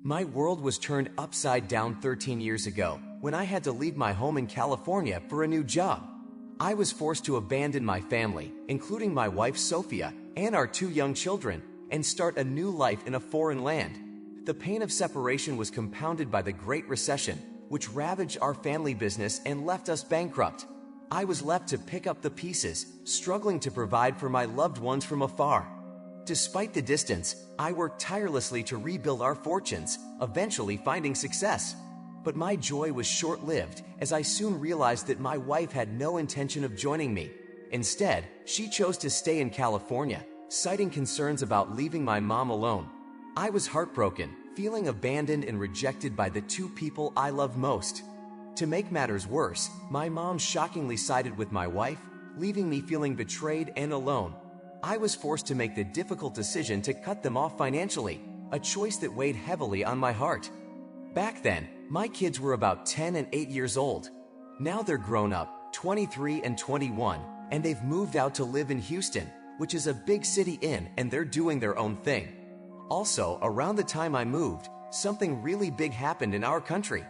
My world was turned upside down 13 years ago when I had to leave my home in California for a new job. I was forced to abandon my family, including my wife Sophia and our 2 young children, and start a new life in a foreign land. The pain of separation was compounded by the Great Recession, which ravaged our family business and left us bankrupt. I was left to pick up the pieces, struggling to provide for my loved ones from afar. Despite the distance, I worked tirelessly to rebuild our fortunes, eventually finding success. But my joy was short-lived, as I soon realized that my wife had no intention of joining me. Instead, she chose to stay in California, citing concerns about leaving my mom alone. I was heartbroken, feeling abandoned and rejected by the 2 people I love most. To make matters worse, my mom shockingly sided with my wife, leaving me feeling betrayed and alone. I was forced to make the difficult decision to cut them off financially, a choice that weighed heavily on my heart. Back then, my kids were about 10 and 8 years old. Now they're grown up, 23 and 21, and they've moved out to live in Houston, which is a big city and they're doing their own thing. Also, around the time I moved, something really big happened in our country.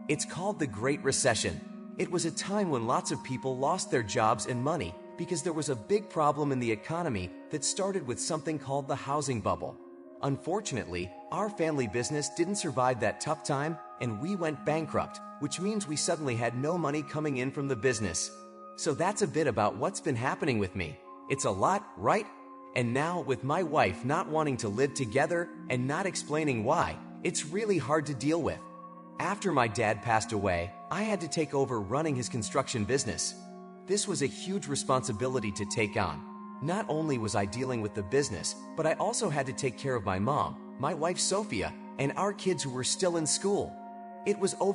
It's called the Great Recession. It was a time when lots of people lost their jobs and money because there was a big problem in the economy that started with something called the housing bubble. Unfortunately, our family business didn't survive that tough time and we went bankrupt, which means we suddenly had no money coming in from the business. So that's a bit about what's been happening with me. It's a lot, right? And now, with my wife not wanting to live together and not explaining why, it's really hard to deal with. After my dad passed away, I had to take over running his construction business. This was a huge responsibility to take on. Not only was I dealing with the business, but I also had to take care of my mom, my wife Sophia, and our kids who were still in school. It was over